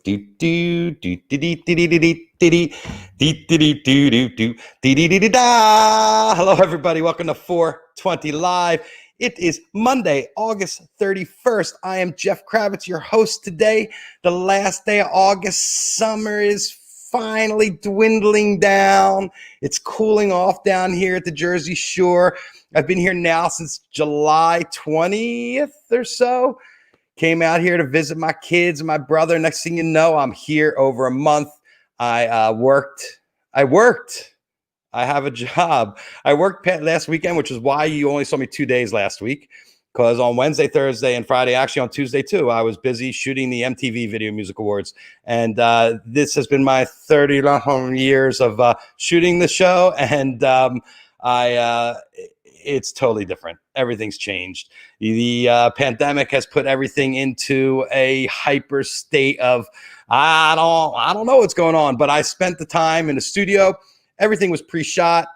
Do do do do do do do do do do do do do do da. Hello, everybody. Welcome to 420 Live. It is Monday, August 31st. I am Jeff Kravitz, your host today. The last day of August. Summer is finally dwindling down. It's cooling off down here at the Jersey Shore. I've been here now since July 20th or so. Came out here to visit my kids and my brother. Next thing you know, I'm here over a month. I worked. I have a job. I worked last weekend, which is why you only saw me 2 days last week. Because on Wednesday, Thursday, and Friday, actually on Tuesday too, I was busy shooting the MTV Video Music Awards. And this has been my 30 long years of shooting the show. And it's totally different. Everything's changed. The pandemic has put everything into a hyper state of, I don't know what's going on, but I spent the time in the studio. Everything was pre-shot.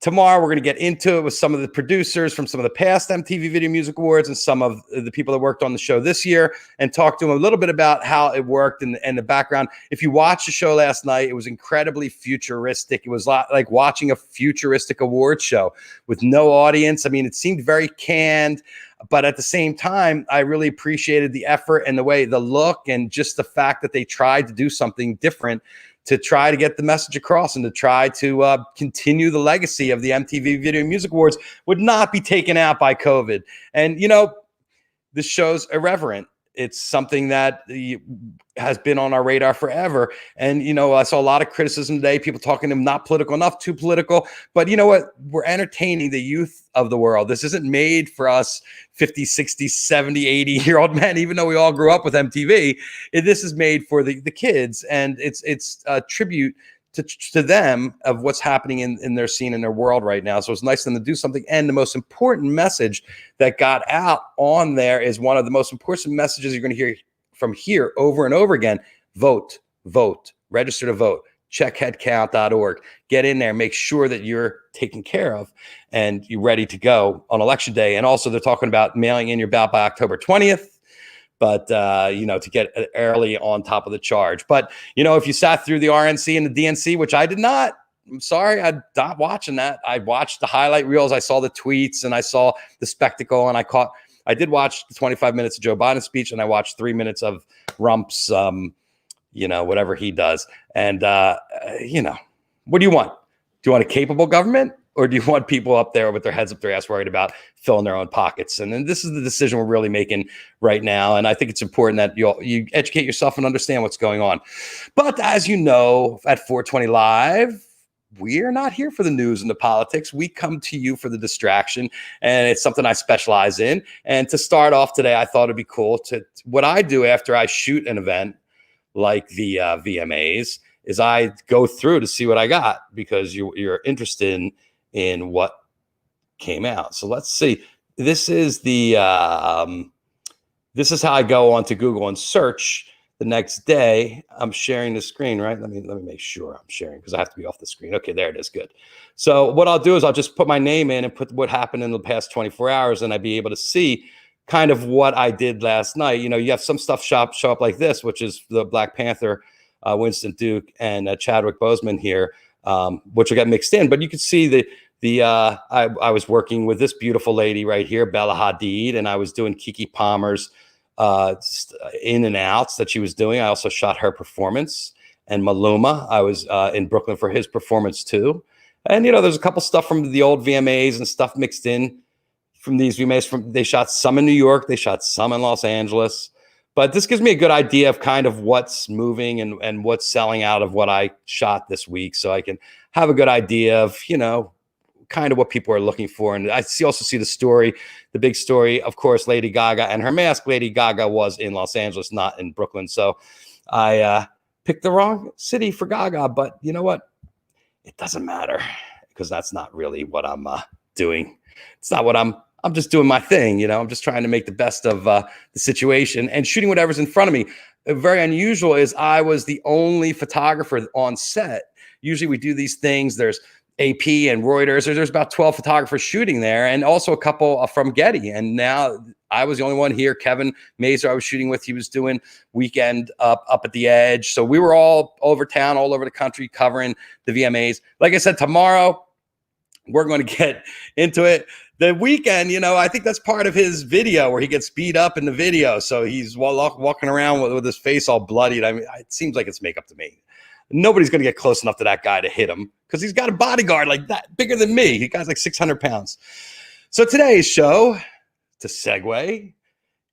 Tomorrow, we're going to get into it with some of the producers from some of the past MTV Video Music Awards and some of the people that worked on the show this year and talk to them a little bit about how it worked and the background. If you watched the show last night, it was incredibly futuristic. It was like watching a futuristic award show with no audience. I mean, it seemed very canned, but at the same time, I really appreciated the effort and the look and just the fact that they tried to do something different to try to get the message across and to try to continue the legacy of the MTV Video Music Awards would not be taken out by COVID. And, you know, this show's irreverent. It's something that has been on our radar forever. And, you know, I saw a lot of criticism today, people talking to them not political enough, too political. But you know what? We're entertaining the youth of the world. This isn't made for us 50, 60, 70, 80-year-old men, even though we all grew up with MTV. This is made for the kids. And it's a tribute to them of what's happening in their scene, in their world right now. So it's nice for them to do something. And the most important message that got out on there is one of the most important messages you're going to hear from here over and over again. Vote, register to vote, check headcount.org. Get in there, make sure that you're taken care of and you're ready to go on election day. And also they're talking about mailing in your ballot by October 20th. But, you know, to get early on top of the charge. But, you know, if you sat through the RNC and the DNC, which I did not, I'm sorry, I'm not watching that. I watched the highlight reels. I saw the tweets and I saw the spectacle. And I did watch the 25 minutes of Joe Biden's speech and I watched 3 minutes of Rump's, you know, whatever he does. And, you know, what do you want? Do you want a capable government? Or do you want people up there with their heads up their ass worried about filling their own pockets? And then this is the decision we're really making right now. And I think it's important that you educate yourself and understand what's going on. But as you know, at 420 Live, we're not here for the news and the politics. We come to you for the distraction. And it's something I specialize in. And to start off today, I thought it'd be cool what I do after I shoot an event like the VMAs is I go through to see what I got because you're interested in what came out. So let's see. This is this is how I go onto Google and search the next day. I'm sharing the screen, right? Let me make sure I'm sharing because I have to be off the screen. Okay, there it is. Good. So what I'll do is I'll just put my name in and put what happened in the past 24 hours, and I'd be able to see kind of what I did last night. You know, you have some stuff show up like this, which is the Black Panther, Winston Duke, and Chadwick Boseman here, which will get mixed in. But you can see I was working with this beautiful lady right here, Bella Hadid, and I was doing Keke Palmer's in and outs that she was doing. I also shot her performance, and Maluma. I was in Brooklyn for his performance too. And you know, there's a couple stuff from the old VMAs and stuff mixed in from these VMAs. They shot some in New York, they shot some in Los Angeles. But this gives me a good idea of kind of what's moving and what's selling out of what I shot this week, so I can have a good idea of, you know, kind of what people are looking for. And I also see the big story, of course, Lady Gaga and her mask. Lady Gaga was in Los Angeles, not in Brooklyn. So I picked the wrong city for Gaga, but you know what? It doesn't matter because that's not really what I'm doing. It's not what I'm just doing my thing. You know, I'm just trying to make the best of the situation and shooting whatever's in front of me. Very unusual is I was the only photographer on set. Usually we do these things. There's AP and Reuters. There's about 12 photographers shooting there, and also a couple from Getty. And now I was the only one here. Kevin Mazer I was shooting with, he was doing weekend up at the Edge. So we were all over town, all over the country covering the VMAs. Like I said, tomorrow we're going to get into it. The weekend, I think that's part of his video where he gets beat up in the video. So he's walking around with his face all bloodied. I mean, it seems like it's makeup to me. Nobody's going to get close enough to that guy to hit him because he's got a bodyguard like that, bigger than me. He guy's like 600 pounds. So today's show, to segue,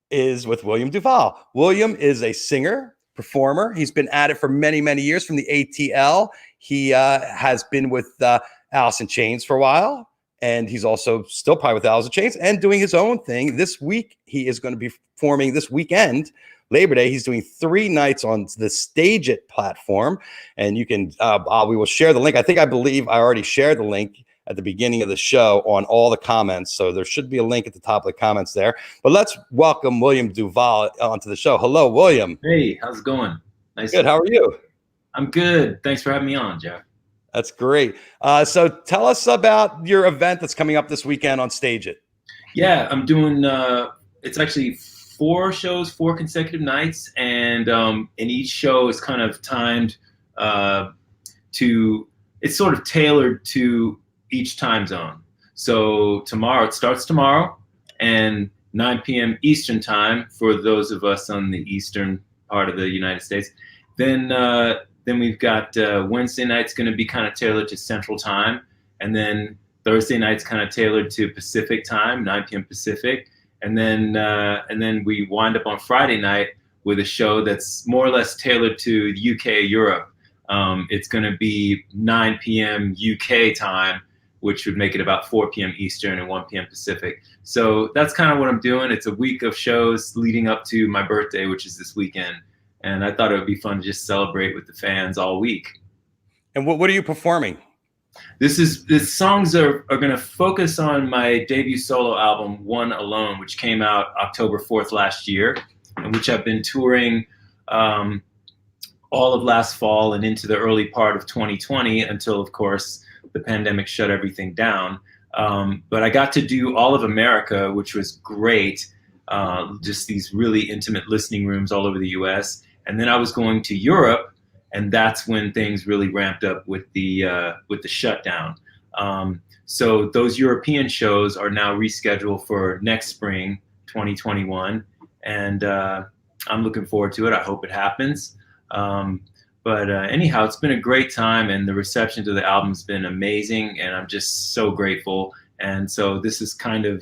is with William DuVall. William is a singer, performer. He's been at it for many, many years from the ATL. He has been with Alice in Chains for a while, and he's also still probably with Alice in Chains and doing his own thing. This week, he is going to be performing this weekend, Labor Day. He's doing 3 nights on the StageIt platform, and you can, we will share the link. I believe I already shared the link at the beginning of the show on all the comments. So there should be a link at the top of the comments there. But let's welcome William DuVall onto the show. Hello, William. Hey, how's it going? Nice. Good. How are you? I'm good. Thanks for having me on, Jeff. That's great. So tell us about your event that's coming up this weekend on StageIt. Yeah, I'm doing, it's actually 4 shows, 4 consecutive nights. And each show is kind of timed it's sort of tailored to each time zone. So it starts tomorrow and 9 p.m. Eastern time for those of us on the eastern part of the United States. Then we've got Wednesday night's going to be kind of tailored to Central Time, and then Thursday night's kind of tailored to Pacific Time, 9 p.m. Pacific, and then we wind up on Friday night with a show that's more or less tailored to the UK, Europe. It's going to be 9 p.m. UK time, which would make it about 4 p.m. Eastern and 1 p.m. Pacific. So that's kind of what I'm doing. It's a week of shows leading up to my birthday, which is this weekend. And I thought it would be fun to just celebrate with the fans all week. And what are you performing? These songs are going to focus on my debut solo album, One Alone, which came out October 4th last year, and which I've been touring all of last fall and into the early part of 2020 until, of course, the pandemic shut everything down. But I got to do all of America, which was great. Just these really intimate listening rooms all over the US. And then I was going to Europe, and that's when things really ramped up with the shutdown. So those European shows are now rescheduled for next spring, 2021. And I'm looking forward to it. I hope it happens. But anyhow, it's been a great time, and the reception to the album's been amazing, and I'm just so grateful. And so this is kind of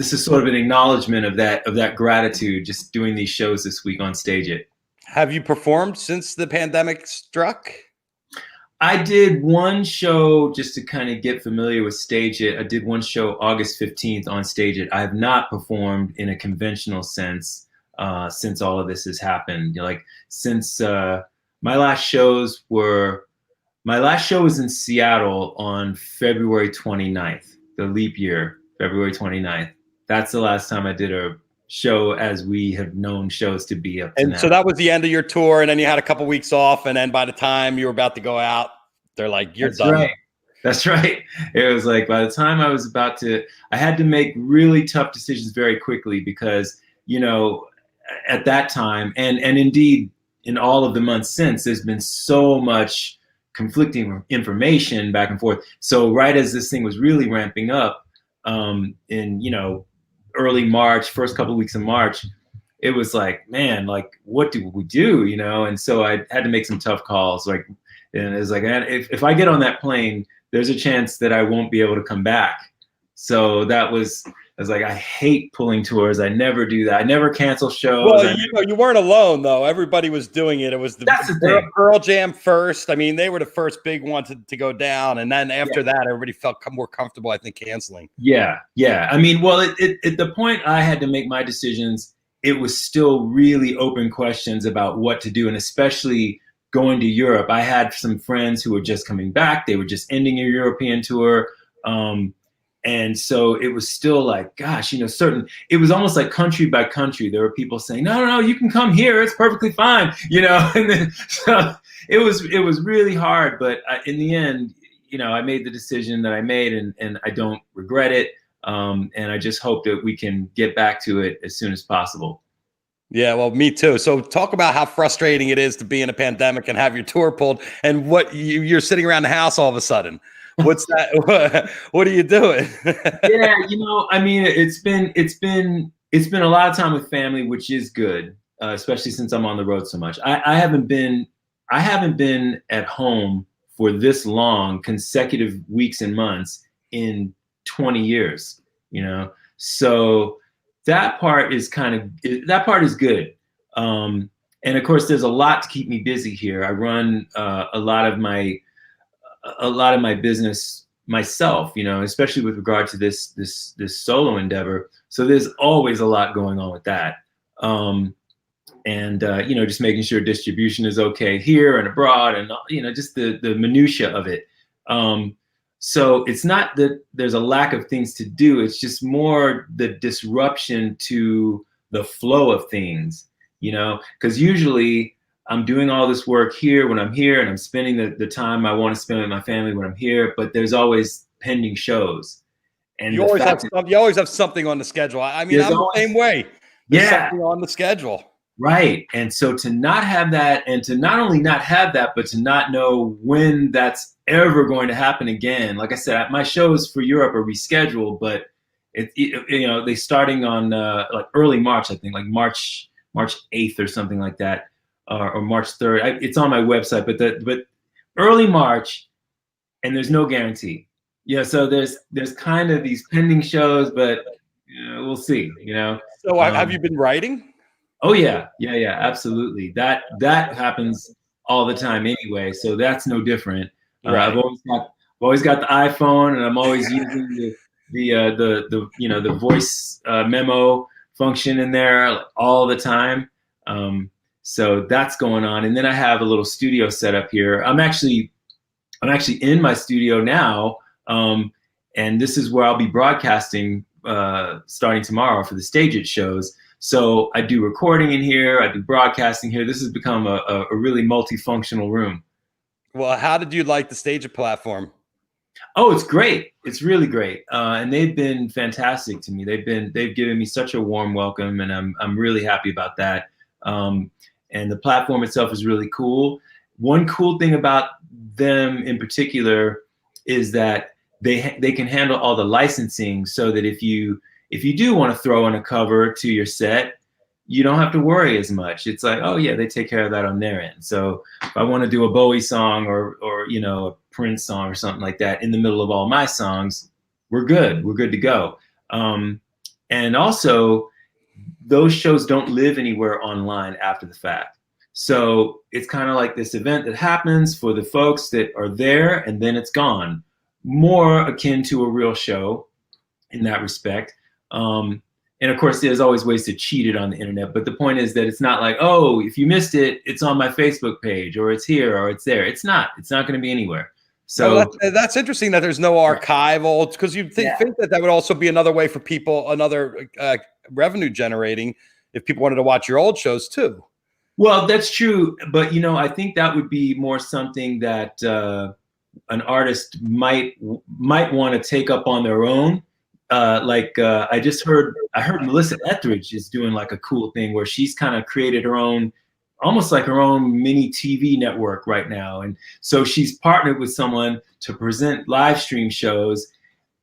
sort of an acknowledgement of that gratitude, just doing these shows this week on StageIt. Have you performed since the pandemic struck? I did one show just to kind of get familiar with StageIt. I did one show August 15th on StageIt. I have not performed in a conventional sense since all of this has happened. Since my last show was in Seattle on February 29th, the leap year, February 29th. That's the last time I did a show as we have known shows to be up to now. So that was the end of your tour, and then you had a couple weeks off, and then by the time you were about to go out, they're like, you're done. Right. That's right. It was like by the time I had to make really tough decisions very quickly because, at that time, and indeed in all of the months since, there's been so much conflicting information back and forth. So right as this thing was really ramping up in, early March, first couple of weeks of March, it was like, man, what do we do? And so I had to make some tough calls. And it was like, if I get on that plane, there's a chance that I won't be able to come back. So I was like, I hate pulling tours. I never do that. I never cancel shows. Well, you weren't alone though. Everybody was doing it. It was the Pearl Jam first. I mean, they were the first big one to go down. And then after that, everybody felt more comfortable, I think, canceling. Yeah. I mean, well, at the point I had to make my decisions, it was still really open questions about what to do. And especially going to Europe. I had some friends who were just coming back. They were just ending a European tour. And so it was still like, gosh, it was almost like country by country. There were people saying, no, you can come here. It's perfectly fine. And then, so it was really hard. But in the end, I made the decision that I made, and I don't regret it. And I just hope that we can get back to it as soon as possible. Yeah, well, me too. So talk about how frustrating it is to be in a pandemic and have your tour pulled, and what you're sitting around the house all of a sudden. What's that? What are you doing? Yeah, I mean, it's been a lot of time with family, which is good, especially since I'm on the road so much. I haven't been at home for this long, consecutive weeks and months in 20 years. So that part is good. And of course, there's a lot to keep me busy here. I run a lot of my business myself, especially with regard to this solo endeavor. So there's always a lot going on with that. And just making sure distribution is okay here and abroad, and just the minutia of it. So it's not that there's a lack of things to do. It's just more the disruption to the flow of things, because usually I'm doing all this work here when I'm here, and I'm spending the time I want to spend with my family when I'm here, but there's always pending shows. And you always have something on the schedule. I mean, I'm the same way. There's something on the schedule. Right. And so to not have that, and to not only not have that, but to not know when that's ever going to happen again. Like I said, my shows for Europe are rescheduled, but they starting on like early March, I think, like March 8th or something like that, or March 3rd. It's on my website, but early March, and there's no guarantee. So there's kind of these pending shows, but we'll see. So have you been writing? Oh yeah, absolutely. That happens all the time anyway, so that's no different. Right. I've always got the iPhone, and I'm always using the voice memo function in there all the time. So that's going on, and then I have a little studio set up here. I'm actually in my studio now, and this is where I'll be broadcasting starting tomorrow for the StageIt shows. So I do recording in here, I do broadcasting here. This has become a really multifunctional room. Well, how did you like the StageIt platform? Oh, it's great. It's really great. And they've been fantastic to me. They've given me such a warm welcome, and I'm really happy about that. And the platform itself is really cool. One cool thing about them in particular is that they can handle all the licensing, so that if you do want to throw in a cover to your set, you don't have to worry as much. It's like, oh yeah, they take care of that on their end. So if I want to do a Bowie song or a Prince song or something like that in the middle of all my songs, we're good. We're good to go. And also, those shows don't live anywhere online after the fact. So it's kind of like this event that happens for the folks that are there, and then it's gone. More akin to a real show in that respect. And of course, there's always ways to cheat it on the internet. But the point is that it's not like, oh, if you missed it, it's on my Facebook page, or it's here, or it's there. It's not going to be anywhere. So that's interesting that there's no archival, because you'd think that would also be another way for people, another revenue generating, if people wanted to watch your old shows too. Well, that's true. But, I think that would be more something that an artist might want to take up on their own. I heard Melissa Etheridge is doing like a cool thing where she's kind of created her own, almost like her own mini TV network right now. And so she's partnered with someone to present live stream shows,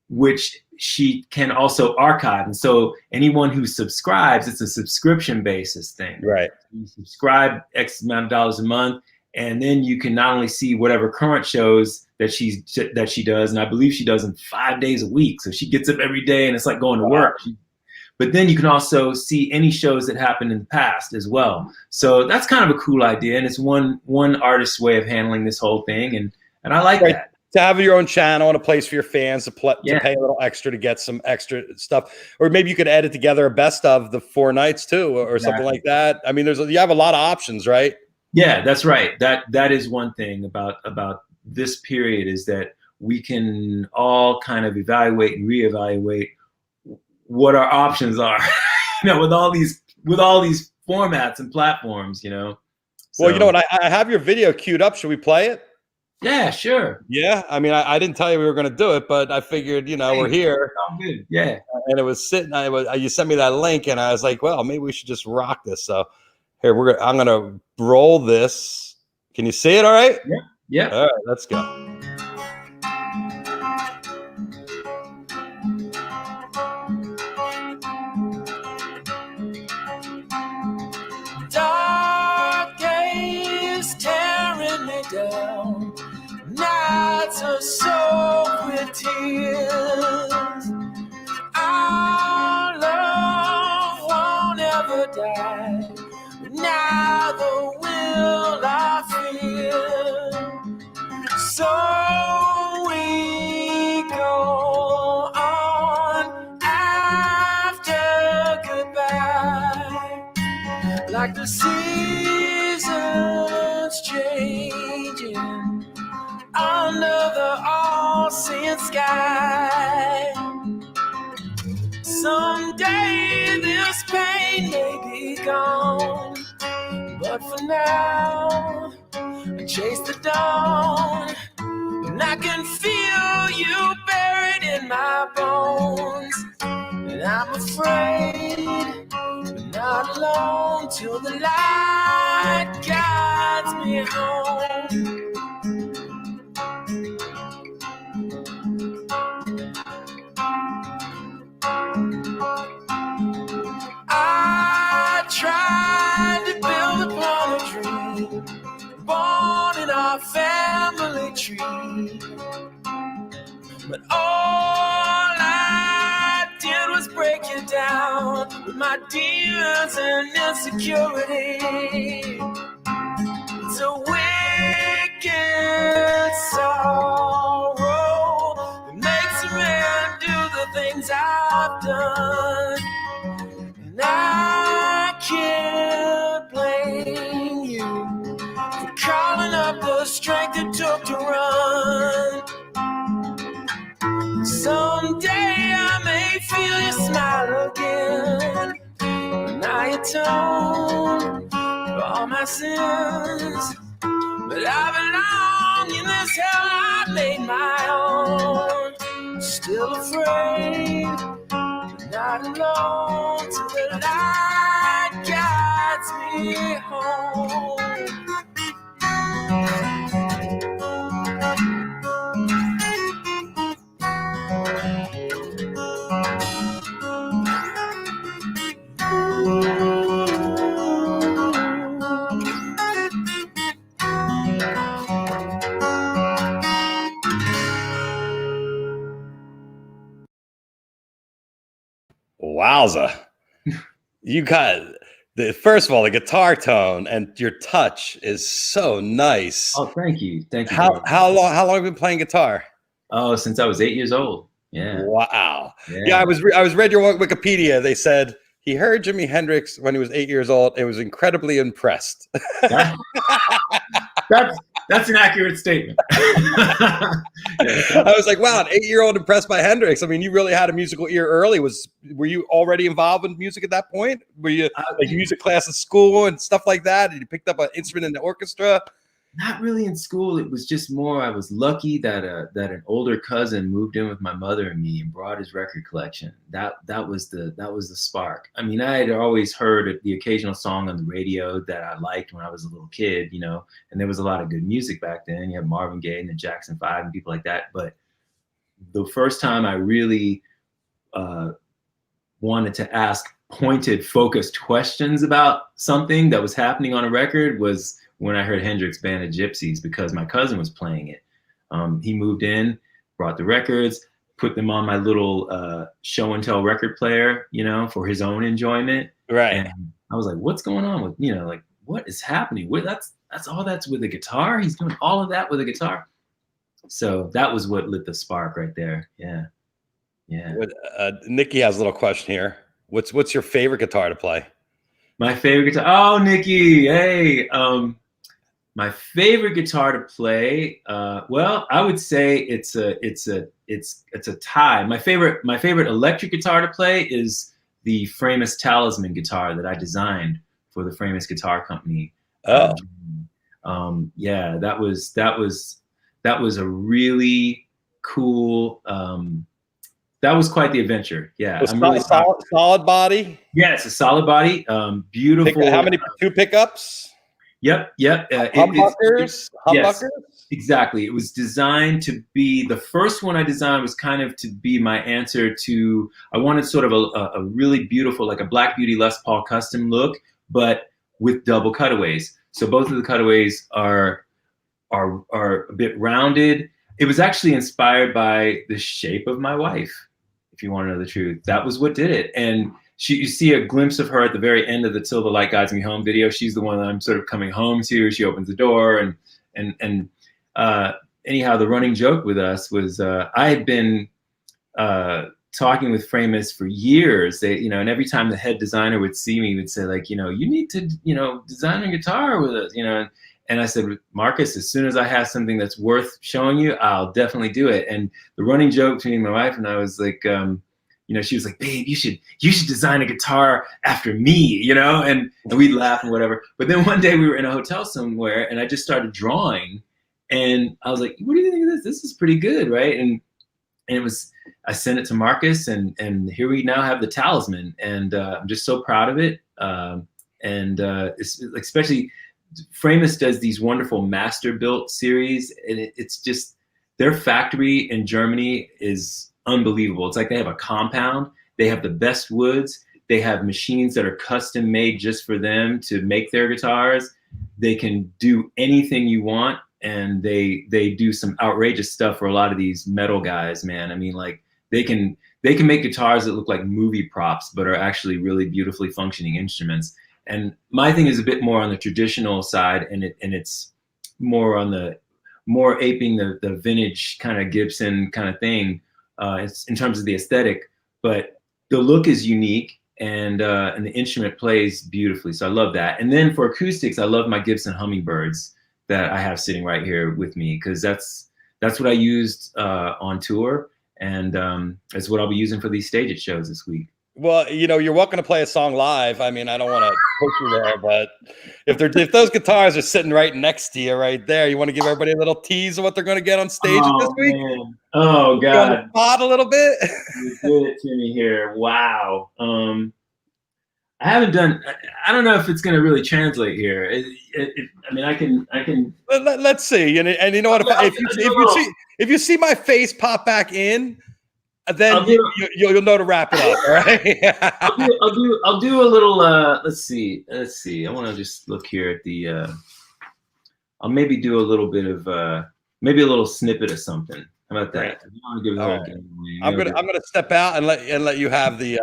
which she can also archive. And so anyone who subscribes, it's a subscription basis thing. Right. You subscribe X amount of dollars a month, and then you can not only see whatever current shows that she does, and I believe she does them 5 days a week. So she gets up every day, and it's like going to work. But then you can also see any shows that happened in the past as well. So that's kind of a cool idea, and it's one artist's way of handling this whole thing, and I like that. To have your own channel and a place for your fans to pay a little extra to get some extra stuff, or maybe you could edit together a best of the 4 nights too, or something like that. I mean, you have a lot of options, right? Yeah, that's right. That is one thing about this period, is that we can all kind of evaluate and reevaluate what our options are, with all these formats and platforms, So. Well, you know what? I have your video queued up. Should we play it? Yeah, sure. Yeah, I mean, I didn't tell you we were going to do it, but I figured, we're Hey, here, I'm good. Yeah. and it was sitting. You sent me that link, and I was like, well, maybe we should just rock this. So here I'm going to roll this. Can you see it? All right. Yeah. Yeah. All right, let's go. Dark days tearing me down, nights are soaked with tears. Our love won't ever die, but now the will I fear. So we go on after goodbye, like the seasons changing under the all-seeing sky. Someday this pain may be gone, but for now I chase the dawn, and I can feel you buried in my bones. And I'm afraid, but not alone, till the light guides me home. I tried to build upon a dream, born in our family tree, but all I did was break you down with my demons and insecurity. It's a wicked sorrow that makes a man do the things I've done. And I can't blame you for calling up the strength it took to run. Someday I may feel you smile again, and I atone for all my sins. But I belong in this hell I made my own. Still afraid, but not alone, till the light guides me home. Wowza. You got first of all, the guitar tone and your touch is so nice. Oh, thank you. Thank you. How long have you been playing guitar? Oh, since I was 8 years old. Yeah. Wow. Yeah, I was read your Wikipedia. They said he heard Jimi Hendrix when he was 8 years old. It was incredibly impressed. That's an accurate statement. I was like, wow, an 8-year-old impressed by Hendrix. I mean, you really had a musical ear early. Were you already involved in music at that point? Were you like music class at school and stuff like that? And you picked up an instrument in the orchestra? Not really in school. It was just more, I was lucky that an older cousin moved in with my mother and me and brought his record collection. That was the spark. I mean, I had always heard the occasional song on the radio that I liked when I was a little kid, and there was a lot of good music back then. You had Marvin Gaye and the Jackson 5 and people like that. But the first time I really wanted to ask pointed, focused questions about something that was happening on a record was when I heard Hendrix Band of Gypsies, because my cousin was playing it. He moved in, brought the records, put them on my little show and tell record player, for his own enjoyment. Right. And I was like, what's going on with, like, what is happening? That's all that's with a guitar? He's doing all of that with a guitar? So that was what lit the spark right there. Yeah. Yeah. Nikki has a little question here. What's your favorite guitar to play? My favorite guitar. Oh, Nikki. Hey. My favorite guitar to play. Well, I would say it's a tie. My favorite electric guitar to play is the Framus Talisman guitar that I designed for the Framus Guitar Company. Oh. Yeah, that was that was a really cool. That was quite the adventure. Yeah, I'm really solid body. Yeah, it's a solid body. Beautiful. How many? 2 pickups. Yep. Humbuckers. Yes, exactly. It was designed to be, the first one I designed was kind of to be my answer to, I wanted sort of a really beautiful, like a Black Beauty Les Paul custom look, but with double cutaways. So both of the cutaways are a bit rounded. It was actually inspired by the shape of my wife, if you want to know the truth. That was what did it. And you see a glimpse of her at the very end of the Till the Light Guides Me Home video. She's the one that I'm sort of coming home to. She opens the door, and anyhow, the running joke with us was I had been talking with Framus for years. They, and every time the head designer would see me, he would say, like, you need to, design a guitar with us, And I said, Marcus, as soon as I have something that's worth showing you, I'll definitely do it. And the running joke between my wife and I was like, she was like, babe, you should design a guitar after me, and we'd laugh and whatever. But then one day we were in a hotel somewhere, and I just started drawing, and I was like, what do you think of this? This is pretty good, right? And I sent it to Marcus, and here we now have the talisman, and I'm just so proud of it. It's especially Framus does these wonderful master built series, and it's just, their factory in Germany is unbelievable. It's like they have a compound, they have the best woods, they have machines that are custom made just for them to make their guitars. They can do anything you want, and they do some outrageous stuff for a lot of these metal guys, man. I mean, like, they can make guitars that look like movie props but are actually really beautifully functioning instruments. And my thing is a bit more on the traditional side, and it's more on the more aping the vintage kind of Gibson kind of thing. It's in terms of the aesthetic, but the look is unique, and the instrument plays beautifully. So I love that. And then for acoustics, I love my Gibson Hummingbirds that I have sitting right here with me, because that's what I used on tour, and it's what I'll be using for these StageIt shows this week. Well, you're welcome to play a song live. I mean, I don't want to push you there, but if those guitars are sitting right next to you right there, you want to give everybody a little tease of what they're going to get on stage this week? Man. Oh, God. On the spot a little bit? You did it to me here. Wow. I haven't done, I don't know if it's going to really translate here. I mean, I can. Let's see. And you know what? If you see my face pop back in, then you'll know to wrap it up, all right? I'll do a little. Let's see. I want to just look here at the. I'll maybe do a little bit of maybe a little snippet of something. How about that? I'm gonna step out and let you have the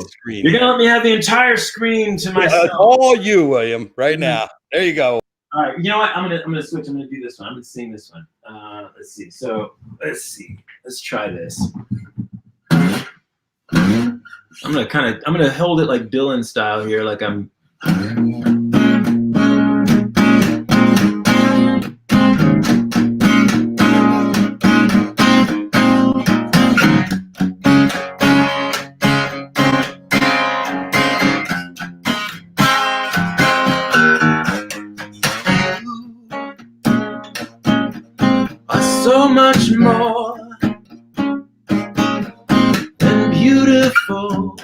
screen. You're gonna let me have the entire screen to myself. All you, William, right now. There you go. All right. You know what? I'm gonna switch. I'm gonna do this one. I'm gonna sing this one. Let's see. So let's see. Let's try this. I'm gonna hold it like Dylan style here, like I'm. So much more than beautiful.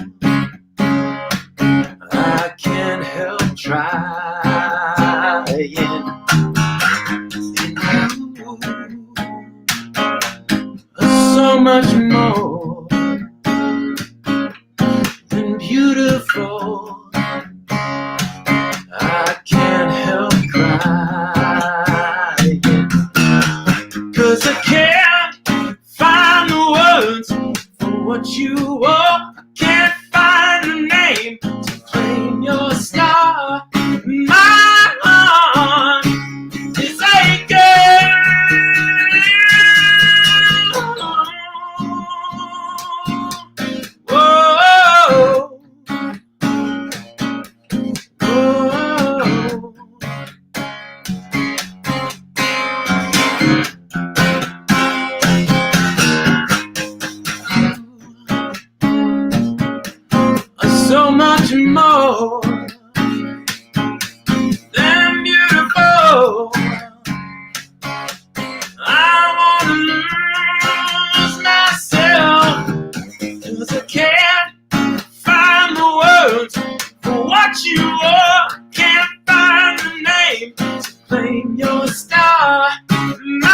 I can't help trying. So much more than beautiful. I can't help crying. 'Cause I can't find the words for what you are. I can't find the name to claim your star. My heart is aching. Whoa. Whoa. So much more than beautiful. I You're a star, my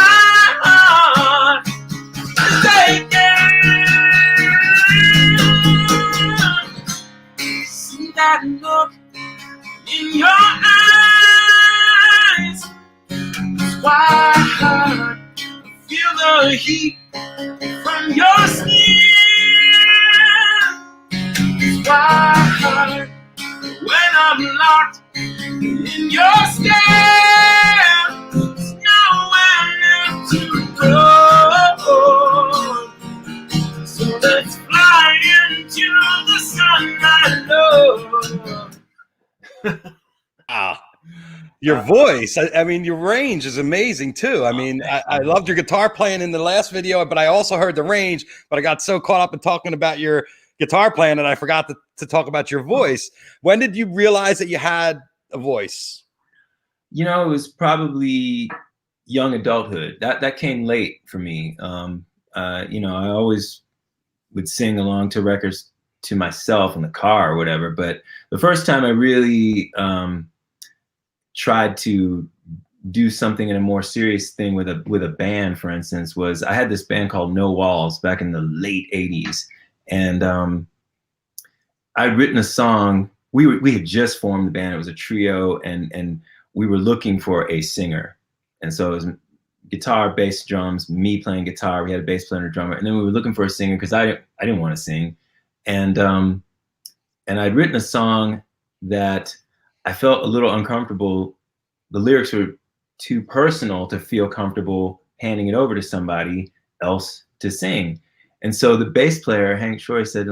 heart is taken. See that look in your eyes, it's why I feel the heat from your skin. It's why when I'm locked in your stare, there's nowhere left to go. So let's fly into the sun, I know. Wow. Your voice, I mean, your range is amazing too. I mean, I loved your guitar playing in the last video, but I also heard the range, but I got so caught up in talking about your guitar playing that I forgot to talk about your voice. When did you realize that you had a voice? You know, it was probably young adulthood. That came late for me. You know, I always would sing along to records to myself in the car or whatever. But the first time I really tried to do something in a more serious thing with a band, for instance, was I had this band called No Walls back in the late 80s. And I'd written a song. We had just formed the band. It was a trio, and we were looking for a singer. And so it was guitar, bass, drums, me playing guitar. We had a bass player and a drummer. And then we were looking for a singer because I didn't want to sing. And I'd written a song that I felt a little uncomfortable. The lyrics were too personal to feel comfortable handing it over to somebody else to sing. And so the bass player, Hank Troy, said,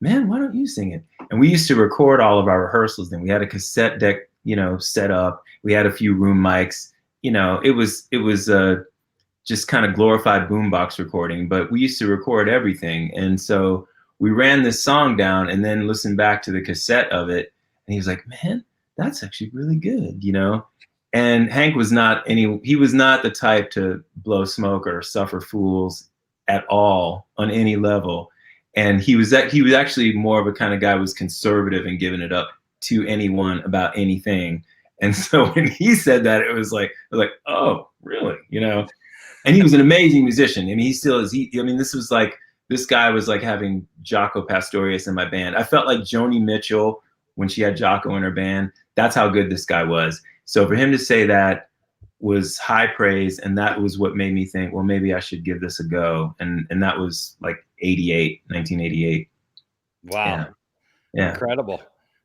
man, why don't you sing it? And we used to record all of our rehearsals then. We had a cassette deck, you know, set up. We had a few room mics. You know, it was just kind of glorified boombox recording, but we used to record everything. And so we ran this song down and then listened back to the cassette of it. And he was like, man, that's actually really good, you know? And Hank was he was not the type to blow smoke or suffer fools at all on any level. And he was actually more of a kind of guy who was conservative and giving it up to anyone about anything. And so when he said that, it was like, oh, really? You know? And he was an amazing musician. I mean, he still is. This guy was like having Jaco Pastorius in my band. I felt like Joni Mitchell when she had Jaco in her band. That's how good this guy was. So for him to say that was high praise, and that was what made me think, well, maybe I should give this a go. And that was like 1988. Wow. Yeah. Incredible.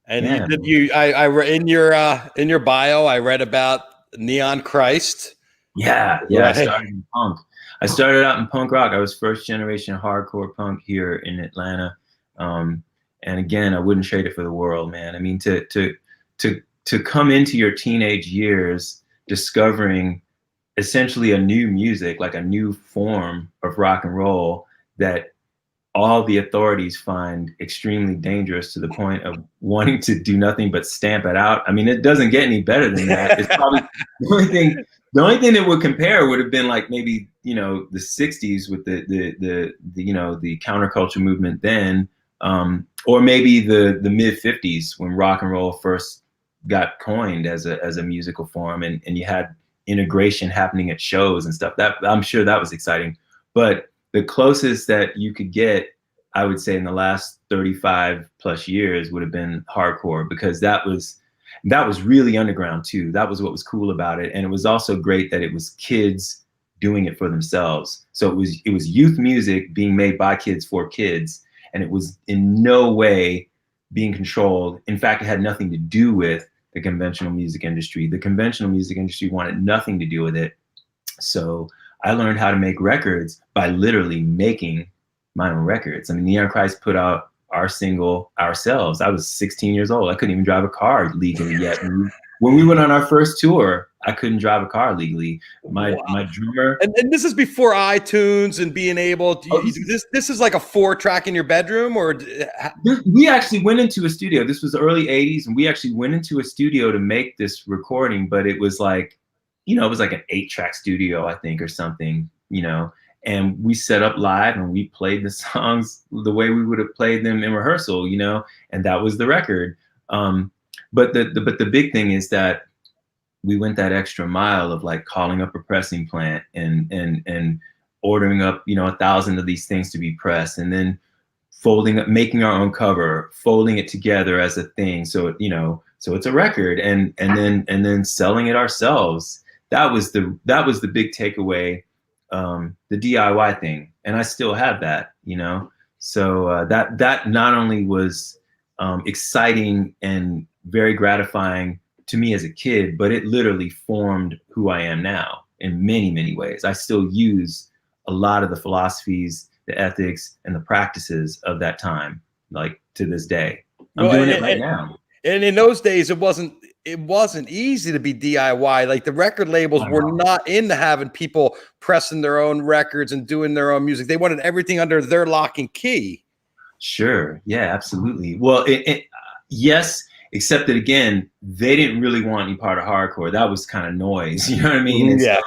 And Yeah. I in your bio, I read about Neon Christ. Yeah. Right. I started in punk. I started out in punk rock. I was first generation hardcore punk here in Atlanta. And again, I wouldn't trade it for the world, man. I mean, to come into your teenage years discovering essentially a new music, like a new form of rock and roll that all the authorities find extremely dangerous to the point of wanting to do nothing but stamp it out. I mean, it doesn't get any better than that. It's probably the only thing that would compare would have been like maybe, you know, the 60s with the you know, the counterculture movement then, or maybe the mid 50s when rock and roll first got coined as a musical form, and you had integration happening at shows and stuff. That I'm sure that was exciting. But the closest that you could get, I would say, in the last 35 plus years would have been hardcore, because that was really underground too. That was what was cool about it. And it was also great that it was kids doing it for themselves. So it was youth music being made by kids for kids, and it was in no way being controlled. In fact, it had nothing to do with the conventional music industry. The conventional music industry wanted nothing to do with it. So I learned how to make records by literally making my own records. I mean, Neon Christ put out our single ourselves. I was 16 years old. I couldn't even drive a car legally yet. When we went on our first tour, I couldn't drive a car legally. My drummer. And this is before iTunes and being able to, this is like a 4-track in your bedroom, or we actually went into a studio. This was the early 80s, and we actually went into a studio to make this recording, but it was like, you know, it was like an 8-track studio, I think, or something, you know, and we set up live and we played the songs the way we would have played them in rehearsal, you know, and that was the record. But the big thing is that we went that extra mile of like calling up a pressing plant and ordering up, 1,000 of these things to be pressed, and then folding up, making our own cover, folding it together as a thing. So, so it's a record, and then selling it ourselves. That was the big takeaway, the DIY thing. And I still have that, So that not only was exciting and very gratifying to me as a kid, but it literally formed who I am now in many, many ways. I still use a lot of the philosophies, the ethics, and the practices of that time, like to this day. I'm doing it right now. And in those days, it wasn't easy to be DIY. Like the record labels were not into having people pressing their own records and doing their own music. They wanted everything under their lock and key. Sure. Yeah, absolutely. Well, yes, except that, again, they didn't really want any part of hardcore. That was kind of noise. You know what I mean? And yeah. So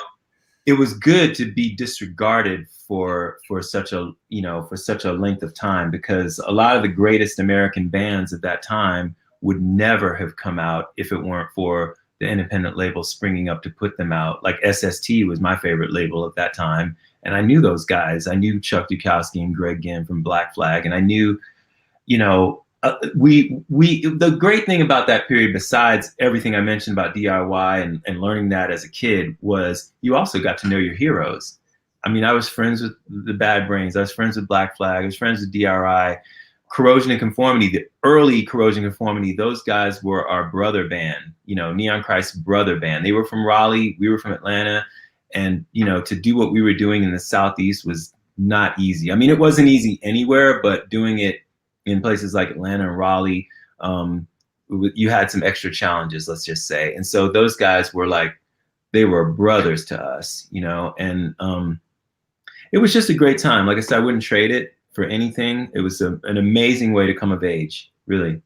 it was good to be disregarded for such a length of time, because a lot of the greatest American bands at that time would never have come out if it weren't for the independent label springing up to put them out. Like SST was my favorite label at that time. And I knew those guys. I knew Chuck Dukowski and Greg Ginn from Black Flag. And I knew, the great thing about that period, besides everything I mentioned about DIY and learning that as a kid, was you also got to know your heroes. I mean, I was friends with the Bad Brains. I was friends with Black Flag. I was friends with DRI. Corrosion and Conformity, the early Corrosion and Conformity, those guys were our brother band, Neon Christ's brother band. They were from Raleigh, we were from Atlanta, and, to do what we were doing in the Southeast was not easy. I mean, it wasn't easy anywhere, but doing it in places like Atlanta and Raleigh, you had some extra challenges, let's just say. And so those guys were like, they were brothers to us, and it was just a great time. Like I said, I wouldn't trade it for anything. It was an amazing way to come of age, really.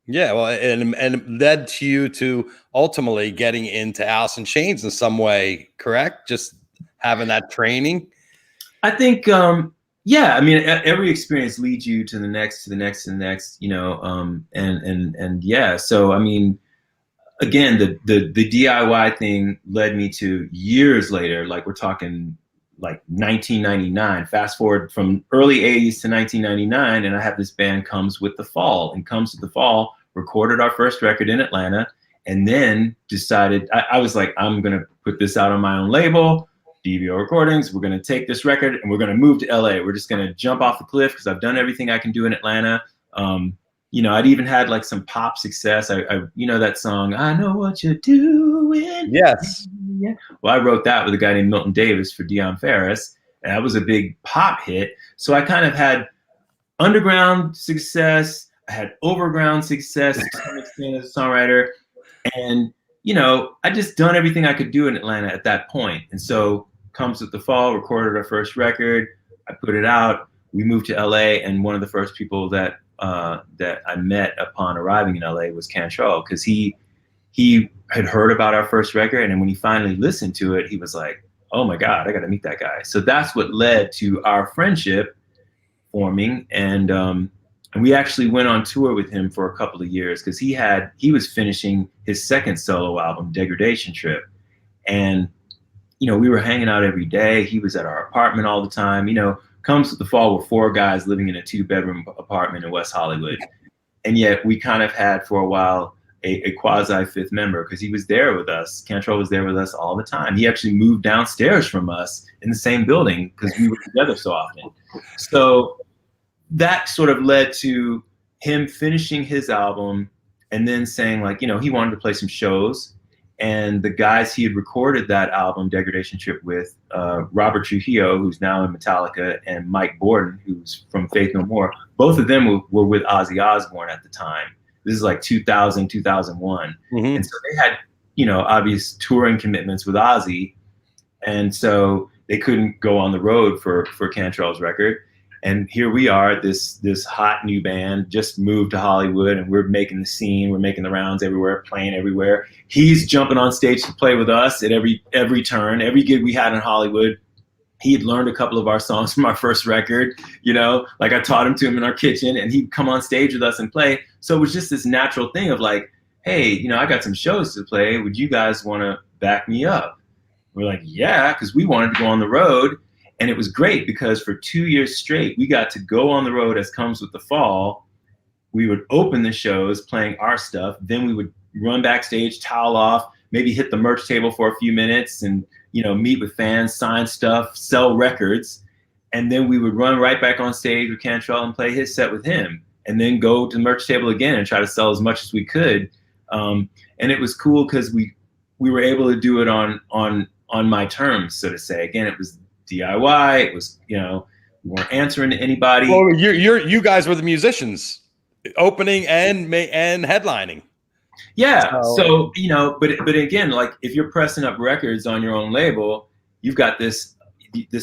Yeah, well, and it led to you to ultimately getting into Alice in Chains in some way, correct? Just having that training. I think, yeah. I mean, every experience leads you to the next, to the next, to the next. And yeah. So I mean, again, the DIY thing led me to years later. Like we're talking like 1999, fast forward from early 80s to 1999, and I have this band Comes With the Fall, and Comes With the Fall recorded our first record in Atlanta, and then decided, I was like, I'm gonna put this out on my own label, DVO Recordings. We're gonna take this record and we're gonna move to LA. We're just gonna jump off the cliff because I've done everything I can do in Atlanta. I'd even had like some pop success. I that song, I Know What You're Doing. Yes. Yeah. Well, I wrote that with a guy named Milton Davis for Dion Ferris, and that was a big pop hit. So I kind of had underground success, I had overground success to some extent as a songwriter, and I just done everything I could do in Atlanta at that point. And so Comes With the Fall recorded our first record. I put it out. We moved to LA, and one of the first people that I met upon arriving in LA was Cantrell, because he had heard about our first record, and then when he finally listened to it, he was like, oh my God, I got to meet that guy. So that's what led to our friendship forming, and we actually went on tour with him for a couple of years, because he was finishing his second solo album, Degradation Trip, and we were hanging out every day. He was at our apartment all the time. Comes With the Fall were 4 guys living in a 2-bedroom apartment in West Hollywood, and yet we kind of had for a while a quasi fifth member, because he was there with us. Cantrell was there with us all the time. He actually moved downstairs from us in the same building because we were together so often. So that sort of led to him finishing his album and then saying, like, he wanted to play some shows. And the guys he had recorded that album, Degradation Trip, with, Robert Trujillo, who's now in Metallica, and Mike Borden, who's from Faith No More, both of them were with Ozzy Osbourne at the time. This is like 2000, 2001. Mm-hmm. And so they had, obvious touring commitments with Ozzy. And so they couldn't go on the road for Cantrell's record. And here we are, this hot new band, just moved to Hollywood, and we're making the scene. We're making the rounds everywhere, playing everywhere. He's jumping on stage to play with us at every turn, every gig we had in Hollywood. He had learned a couple of our songs from our first record, like I taught him to him in our kitchen, and he'd come on stage with us and play. So it was just this natural thing of like, hey, I got some shows to play. Would you guys want to back me up? We're like, yeah, because we wanted to go on the road. And it was great because for 2 years straight, we got to go on the road as comes with the fall. We would open the shows playing our stuff. Then we would run backstage, towel off, maybe hit the merch table for a few minutes and, meet with fans, sign stuff, sell records. And then we would run right back on stage with Cantrell and play his set with him. And then go to the merch table again and try to sell as much as we could. And it was cool because we were able to do it on my terms, so to say. Again, it was DIY. It was, we weren't answering to anybody. Well, you guys were the musicians, opening and headlining. Yeah. So but again, like if you're pressing up records on your own label, you've got this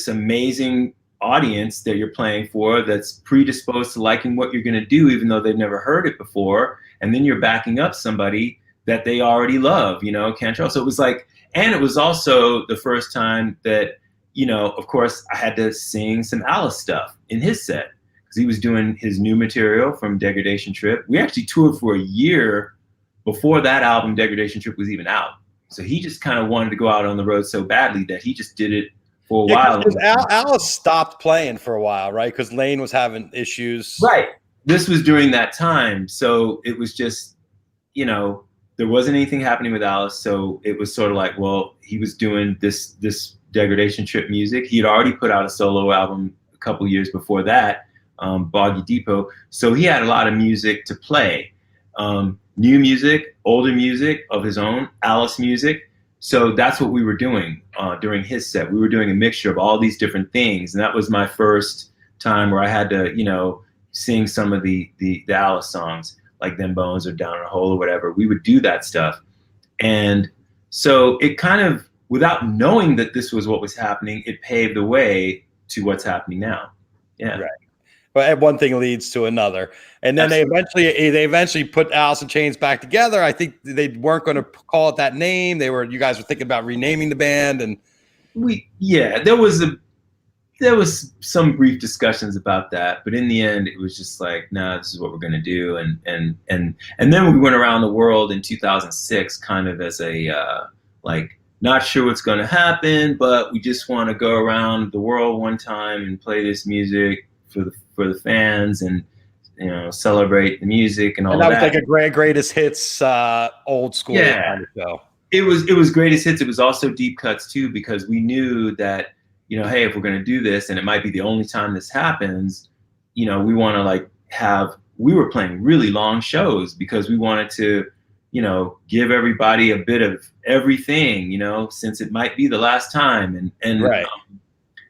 amazing audience that you're playing for that's predisposed to liking what you're going to do, even though they've never heard it before. And then you're backing up somebody that they already love, Cantrell. So it was like, and it was also the first time that, of course, I had to sing some Alice stuff in his set because he was doing his new material from Degradation Trip. We actually toured for a year before that album, Degradation Trip, was even out. So he just kind of wanted to go out on the road so badly that he just did it for a while. Alice stopped playing for a while, right? Because Lane was having issues. Right. This was during that time. So it was just, there wasn't anything happening with Alice. So it was sort of like, well, he was doing this Degradation Trip music. He had already put out a solo album a couple years before that, Boggy Depot. So he had a lot of music to play. New music, older music of his own, Alice music. So that's what we were doing during his set. We were doing a mixture of all these different things. And that was my first time where I had to, sing some of the Alice songs, like Them Bones or Down in a Hole or whatever. We would do that stuff. And so it kind of, without knowing that this was what was happening, it paved the way to what's happening now. Yeah. Right. But one thing leads to another. And then they eventually put Alice in Chains back together. I think they weren't going to call it that name. You guys were thinking about renaming the band, and there was some brief discussions about that, but in the end it was just like, nah, this is what we're going to do. And then we went around the world in 2006 kind of as a not sure what's going to happen, but we just want to go around the world one time and play this music for the fans and celebrate the music and all that. And that was like a greatest hits, old school kind of show. It was greatest hits. It was also deep cuts too, because we knew that, hey, if we're going to do this and it might be the only time this happens, we want to we were playing really long shows because we wanted to, give everybody a bit of everything, since it might be the last time. And right.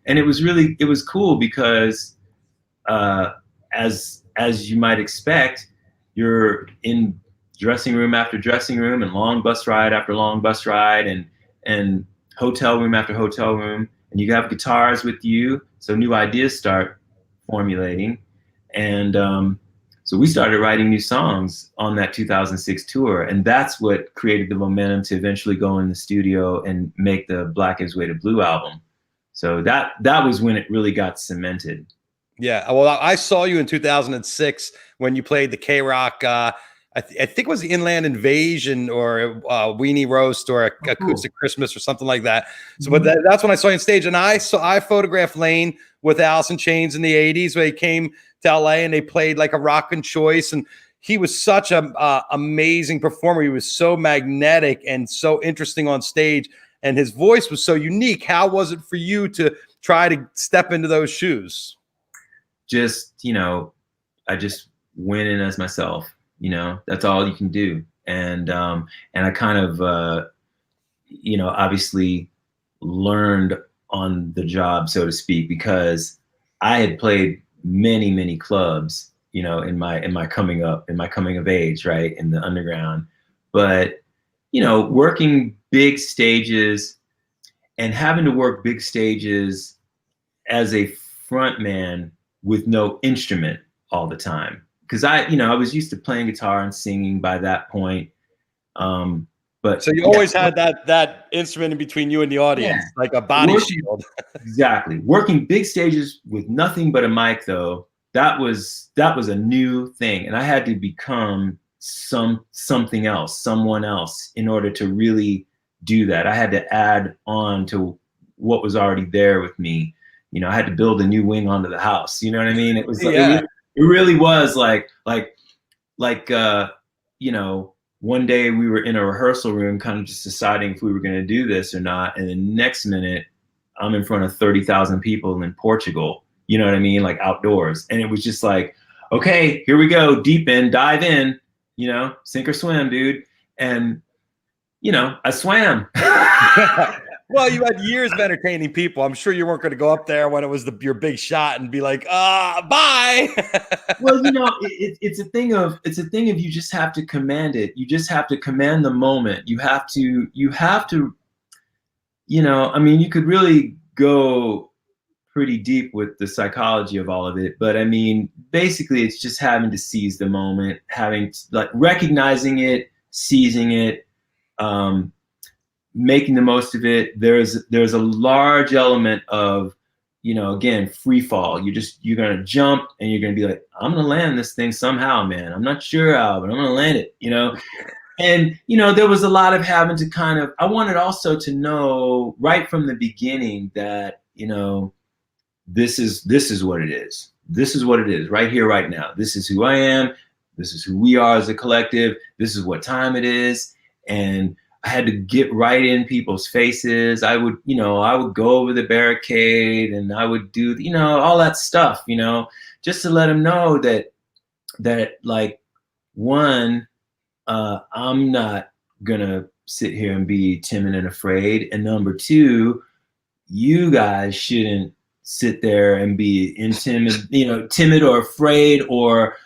And it was cool because, as you might expect, you're in dressing room after dressing room and long bus ride after long bus ride and hotel room after hotel room, and you have guitars with you, so new ideas start formulating. And so we started writing new songs on that 2006 tour, and that's what created the momentum to eventually go in the studio and make the Black Gives Way to Blue album. So that was when it really got cemented. Yeah, well, I saw you in 2006 when you played the K-Rock, I think it was the Inland Invasion or Weenie Roast or Acoustic Christmas or something like that. So, but that's when I saw you on stage, and I photographed Lane with Alice in Chains in the 80s when he came to LA and they played like a rockin' choice, and he was such a amazing performer. He was so magnetic and so interesting on stage, and his voice was so unique. How was it for you to try to step into those shoes? Just, I just went in as myself. That's all you can do. And I kind of, obviously learned on the job, so to speak, because I had played many, many clubs, in my coming of age, right, in the underground. But, working big stages and having to work big stages as a front man with no instrument all the time. Because I was used to playing guitar and singing by that point. But so you always had that instrument in between you and the audience, like a body shield. Exactly. Working big stages with nothing but a mic, though, that was a new thing, and I had to become something else, someone else, in order to really do that. I had to add on to what was already there with me. You know, I had to build a new wing onto the house. You know what I mean? It was, it really was like, you know, one day we were in a rehearsal room kind of just deciding if we were going to do this or not. And the next minute I'm in front of 30,000 people in Portugal, you know what I mean? Like outdoors. And it was just like, okay, here we go. Deep in, dive in, you know, sink or swim, dude. And, you know, I swam. Well, you had years of entertaining people. I'm sure you weren't going to go up there when it was your big shot and be like, bye. Well, you know, it's a thing of you just have to command it. You just have to command the moment. You have to, you know, I mean, you could really go pretty deep with the psychology of all of it, but I mean, basically it's just having to seize the moment, like recognizing it, seizing it, making the most of it. There's a large element of, you know, again, free fall. You're going to jump and you're going to be like, I'm going to land this thing somehow, man. I'm not sure how, but I'm going to land it, you know? And, you know, there was a lot of having to kind of, I wanted also to know right from the beginning that, you know, this is what it is. This is what it is right here, right now. This is who I am. This is who we are as a collective. This is what time it is. And I had to get right in people's faces. I would go over the barricade and I would do, you know, all that stuff, you know, just to let them know that like, one, I'm not gonna sit here and be timid and afraid. And number two, you guys shouldn't sit there and be timid or afraid or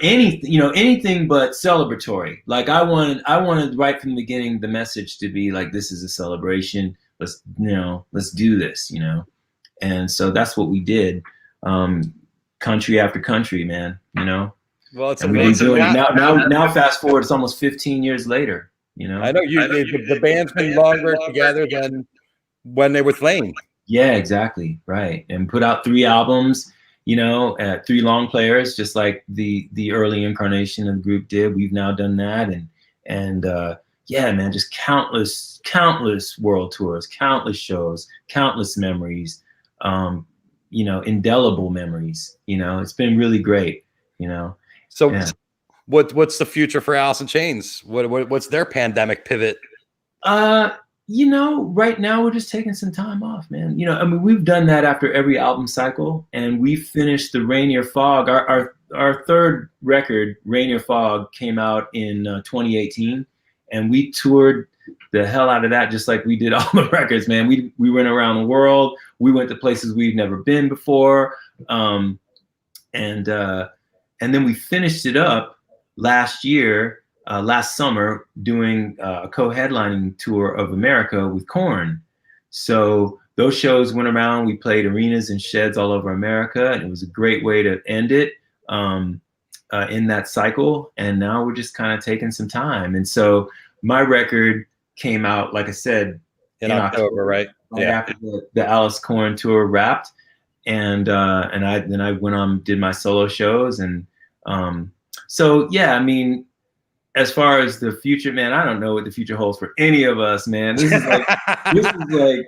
anything, you know, anything but celebratory. Like I wanted right from the beginning the message to be like, this is a celebration. Let's do this, you know. And so that's what we did, country after country, man, you know. Well, it's amazing. Doing now fast forward, it's almost 15 years later, you know. I know the band's been longer together than when they were playing. Yeah, exactly. Right. And put out 3 albums, you know, 3 long players, just like the early incarnation of the group did. We've now done that. And yeah, man, just countless world tours, countless shows, countless memories, you know, indelible memories, you know. It's been really great, you know. So yeah. What's the future for Alice in Chains? What's their pandemic pivot? You know, right now we're just taking some time off, man. You know, I mean, we've done that after every album cycle, and we finished the Rainier Fog. Our third record, Rainier Fog, came out in 2018, and we toured the hell out of that, just like we did all the records, man. We went around the world. We went to places we've never been before, and then we finished it up last summer, doing a co-headlining tour of America with Korn. So those shows went around. We played arenas and sheds all over America, and it was a great way to end it in that cycle. And now we're just kind of taking some time. And so my record came out, like I said, in October, right? Yeah. After the Alice Korn tour wrapped, and I went on, did my solo shows, and so yeah, I mean, as far as the future, man, I don't know what the future holds for any of us, man. This is like,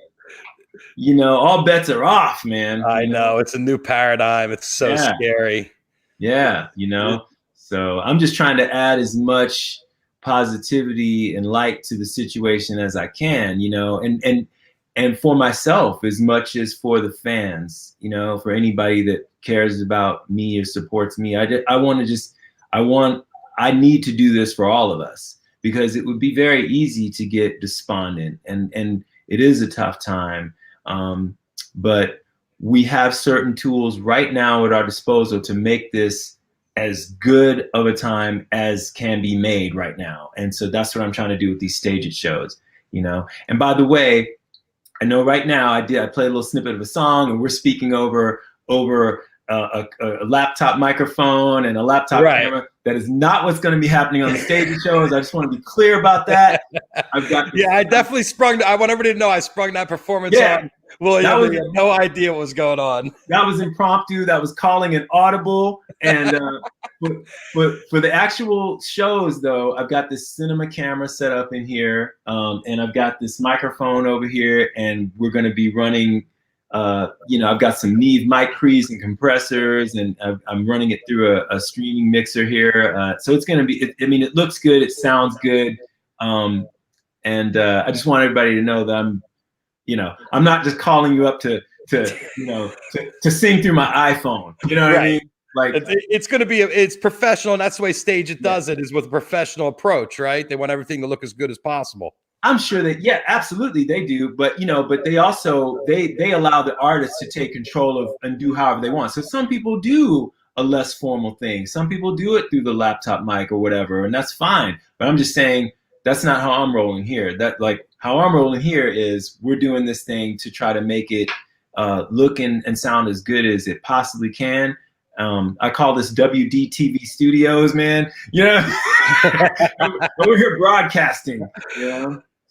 you know, all bets are off, man. I know. It's a new paradigm. It's so scary. Yeah, you know. So I'm just trying to add as much positivity and light to the situation as I can, you know, and for myself as much as for the fans, you know, for anybody that cares about me or supports me. I need to do this for all of us, because it would be very easy to get despondent, and it is a tough time. But we have certain tools right now at our disposal to make this as good of a time as can be made right now. And so that's what I'm trying to do with these StageIt shows, you know. And by the way, I know right now I played a little snippet of a song, and we're speaking over a laptop microphone and a laptop camera. That is not what's going to be happening on the StageIt shows. I just want to be clear about that. I definitely sprung. I want everybody to know I sprung that performance William, was he had no idea what was going on. that was impromptu. That was calling an audible. And for the actual shows, though, I've got this cinema camera set up in here, and I've got this microphone over here, and we're going to be running. I've got some Neve mic pre's and compressors, and I'm running it through a streaming mixer here. So it's going to be. It looks good. It sounds good. And I just want everybody to know that I'm not just calling you up to sing through my iPhone. You know what I mean? Like it's going to be it's professional, and that's the way StageIt does it, is with a professional approach, right? They want everything to look as good as possible. I'm sure that absolutely they do, but they also they allow the artists to take control of and do however they want. So some people do a less formal thing. Some people do it through the laptop mic or whatever, and that's fine. But I'm just saying that's not how I'm rolling here. That like how I'm rolling here is we're doing this thing to try to make it look and sound as good as it possibly can. I call this WDTV Studios, man. We're here broadcasting.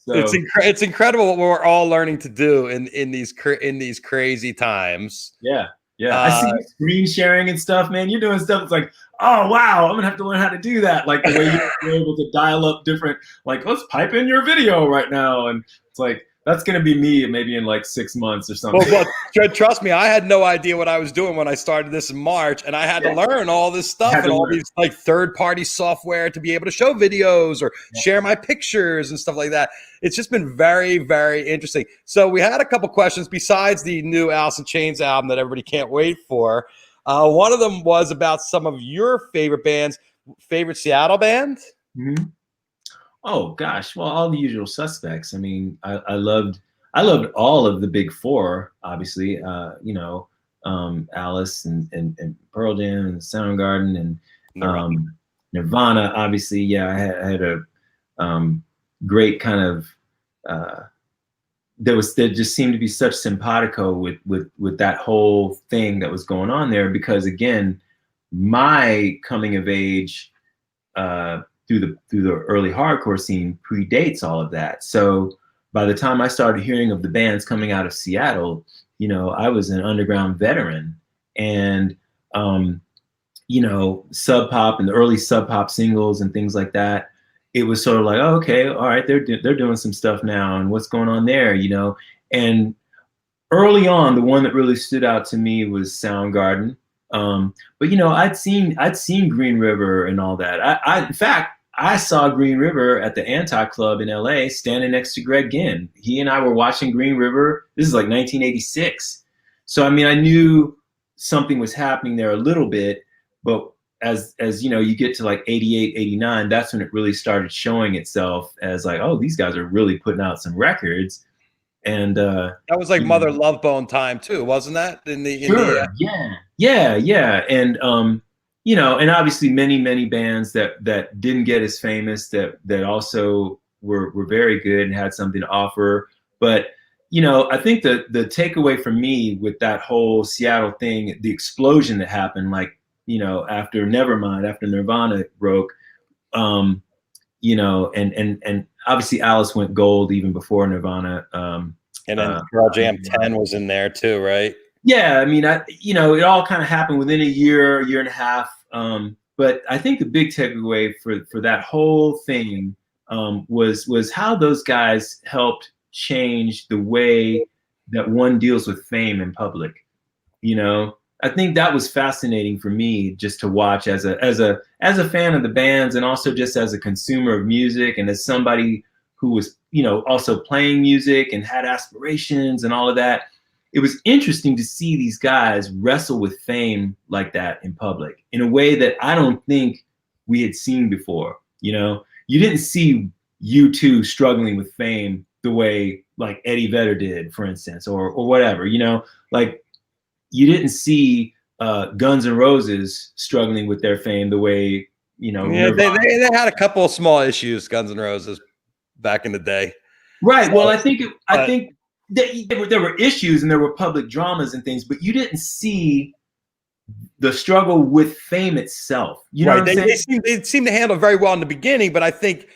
So. It's incredible what we're all learning to do in these crazy times. Yeah. I see you screen sharing and stuff, man. You're doing stuff. It's like, oh wow, I'm gonna have to learn how to do that. Like the way you're able to dial up different. Like, let's pipe in your video right now, and it's like. That's going to be me maybe in like 6 months or something. Well, trust me, I had no idea what I was doing when I started this in March, and I had to learn all this stuff and all these like third-party software to be able to show videos or share my pictures and stuff like that. It's just been very, very interesting. So we had a couple questions besides the new Alice in Chains album that everybody can't wait for. One of them was about some of your favorite bands, favorite Seattle band. Mm-hmm. Oh gosh, well, all the usual suspects. I mean, I loved all of the big four, obviously. Alice and Pearl Jam and Soundgarden and Nirvana. Obviously, yeah, I had a great kind of. There just seemed to be such simpatico with that whole thing that was going on there, because again, my coming of age. Through the early hardcore scene predates all of that. So by the time I started hearing of the bands coming out of Seattle, I was an underground veteran, and Sub Pop and the early Sub Pop singles and things like that. It was sort of like, oh, okay, all right, they're doing some stuff now, and what's going on there, And early on, the one that really stood out to me was Soundgarden. But I'd seen Green River and all that. In fact, I saw Green River at the Anti Club in LA, standing next to Greg Ginn. He and I were watching Green River. This is like 1986. So I mean, I knew something was happening there a little bit, but as you get to like 88, 89, that's when it really started showing itself as like, oh, these guys are really putting out some records. And that was like Mother Love Bone time too, wasn't that? Yeah. And and obviously many bands that didn't get as famous that also were very good and had something to offer. But I think the takeaway for me with that whole Seattle thing, the explosion that happened, like after Nevermind, after Nirvana broke, and obviously Alice went gold even before Nirvana. And then Pearl Jam 10 was in there too, right? Yeah, I mean, it all kind of happened within a year and a half. But I think the big takeaway for that whole thing was how those guys helped change the way that one deals with fame in public. I think that was fascinating for me just to watch as a fan of the bands, and also just as a consumer of music, and as somebody who was also playing music and had aspirations and all of that. It was interesting to see these guys wrestle with fame like that in public in a way that I don't think we had seen before. You didn't see U2 struggling with fame the way like Eddie Vedder did, for instance, or whatever, like you didn't see Guns N' Roses struggling with their fame the way, Yeah, they had a couple of small issues, Guns N' Roses, back in the day. Right. Well, I think there were issues and there were public dramas and things, but you didn't see the struggle with fame itself. You know what I'm saying? They seemed to handle it very well in the beginning, but I think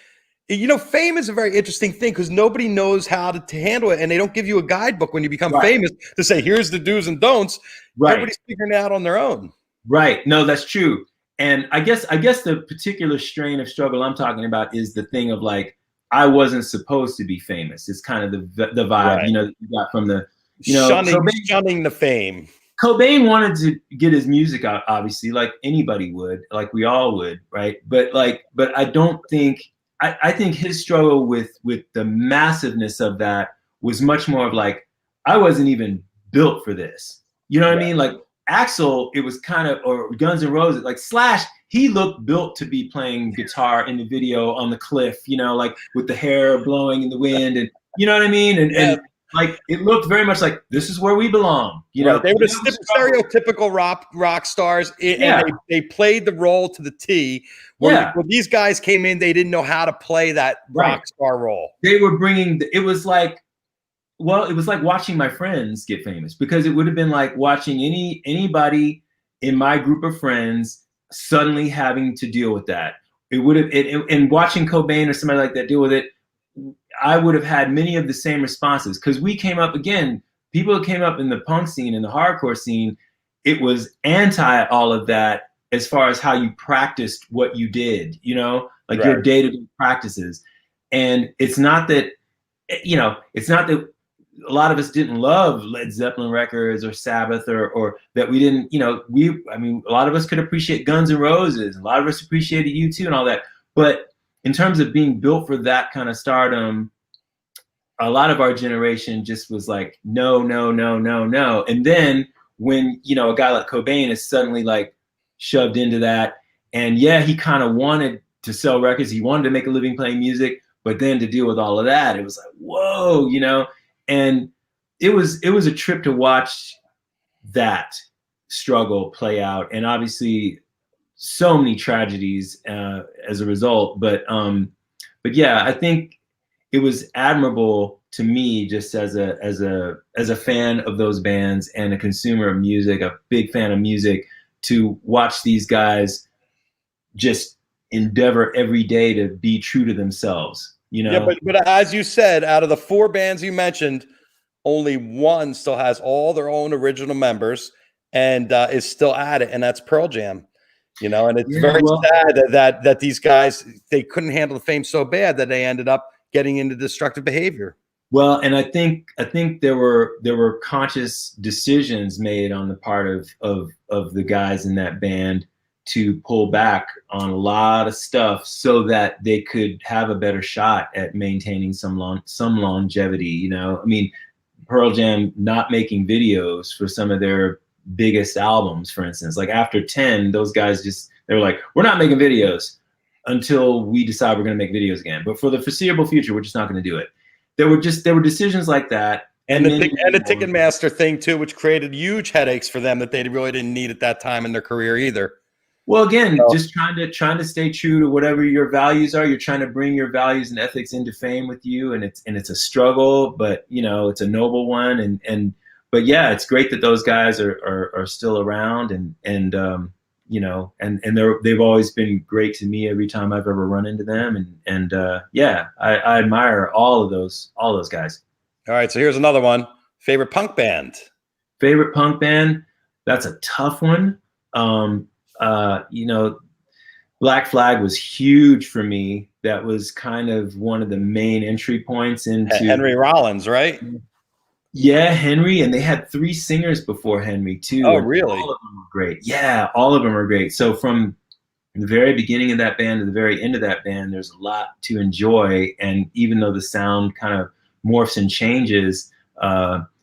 You know, fame is a very interesting thing because nobody knows how to handle it, and they don't give you a guidebook when you become famous to say, here's the do's and don'ts. Everybody's figuring it out on their own. Right. No, that's true. And I guess the particular strain of struggle I'm talking about is the thing of like, I wasn't supposed to be famous. It's kind of the vibe, you know, that you got from the, you know, shunning the fame. Cobain wanted to get his music out, obviously, like anybody would, like we all would, right? But I don't think, I think his struggle with the massiveness of that was much more of like, I wasn't even built for this. You know what I mean? Like Axl, it was kind of, or Guns N' Roses, like Slash, he looked built to be playing guitar in the video on the cliff, you know, like with the hair blowing in the wind, and you know what I mean? And like it looked very much like this is where we belong. You know, they were the stereotypical rock stars, and they played the role to the T. When these guys came in, they didn't know how to play that rock star role. They were bringing. It was like watching my friends get famous, because it would have been like watching anybody in my group of friends suddenly having to deal with that. It would have, and watching Cobain or somebody like that deal with it, I would have had many of the same responses, because we came up, again, people who came up in the punk scene and the hardcore scene, it was anti all of that as far as how you practiced what you did, you know, like your day-to-day practices. And it's not that, you know, it's not that a lot of us didn't love Led Zeppelin records or Sabbath, or that we didn't, you know, I mean, a lot of us could appreciate Guns N' Roses, a lot of us appreciated U2 and all that. But in terms of being built for that kind of stardom, a lot of our generation just was like, no, no, no, no, no. And then when, you know, a guy like Cobain is suddenly like shoved into that, and he kind of wanted to sell records, he wanted to make a living playing music, but then to deal with all of that, it was like, whoa, you know. And it was a trip to watch that struggle play out, and obviously so many tragedies as a result. But yeah, I think it was admirable to me, just as a fan of those bands and a consumer of music, a big fan of music, to watch these guys just endeavor every day to be true to themselves. You know? Yeah, but as you said, out of the 4 bands you mentioned, only one still has all their own original members and is still at it, and that's Pearl Jam. You know, and it's very sad that these guys, they couldn't handle the fame so bad that they ended up getting into destructive behavior. Well, and I think there were conscious decisions made on the part of the guys in that band to pull back on a lot of stuff so that they could have a better shot at maintaining some longevity. You know, I mean, Pearl Jam not making videos for some of their biggest albums, for instance, like after 10, those guys they were like, we're not making videos until we decide we're going to make videos again. But for the foreseeable future, we're just not going to do it. There were decisions like that. And the Ticketmaster thing too, which created huge headaches for them that they really didn't need at that time in their career either. Well, again, just trying to stay true to whatever your values are. You're trying to bring your values and ethics into fame with you, and it's a struggle, but you know, it's a noble one. But yeah, it's great that those guys are still around, and you know, and they've always been great to me every time I've ever run into them, and I admire all those guys. All right, so here's another one. Favorite punk band? Favorite punk band? That's a tough one. You know, Black Flag was huge for me. That was kind of one of the main entry points into Henry Rollins, right? Yeah, Henry, and they had 3 singers before Henry too. Oh, really? All of them were great. Yeah, all of them are great. So from the very beginning of that band to the very end of that band, there's a lot to enjoy. And even though the sound kind of morphs and changes,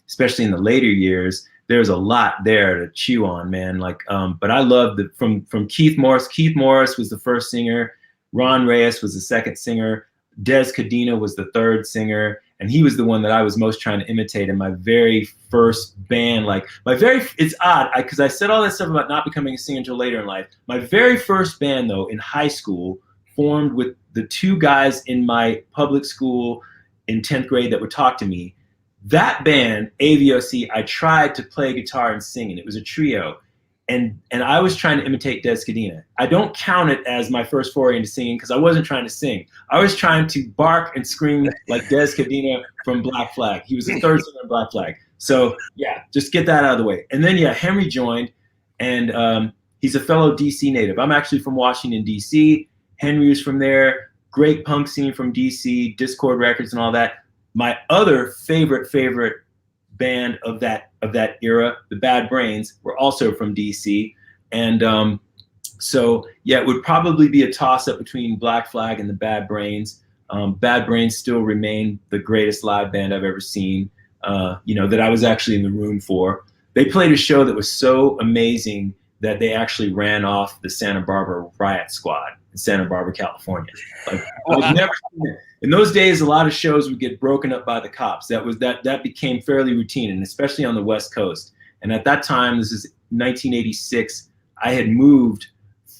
especially in the later years, there's a lot there to chew on, man. Like, but I love from Keith Morris. Keith Morris was the first singer. Ron Reyes was the second singer. Des Cadena was the third singer. And he was the one that I was most trying to imitate in my very first band. Like it's odd because I said all that stuff about not becoming a singer until later in life. My very first band though, in high school, formed with the 2 guys in my public school in 10th grade that would talk to me. That band, AVOC, I tried to play guitar and sing, and it was a trio. And I was trying to imitate Des Cadena. I don't count it as my first foray into singing because I wasn't trying to sing. I was trying to bark and scream like Des Cadena from Black Flag. He was the third singer in Black Flag. So yeah, just get that out of the way. And then Henry joined, and he's a fellow DC native. I'm actually from Washington, DC. Henry was from there. Great punk scene from DC, Discord Records and all that. My other favorite band of that era, the Bad Brains, were also from DC. And so yeah, it would probably be a toss-up between Black Flag and the Bad Brains. Bad Brains still remain the greatest live band I've ever seen, that I was actually in the room for. They played a show that was so amazing that they actually ran off the Santa Barbara Riot Squad in Santa Barbara, California. Like, I've never seen it. In those days, a lot of shows would get broken up by the cops. That became fairly routine, and especially on the West Coast. And at that time, this is 1986, I had moved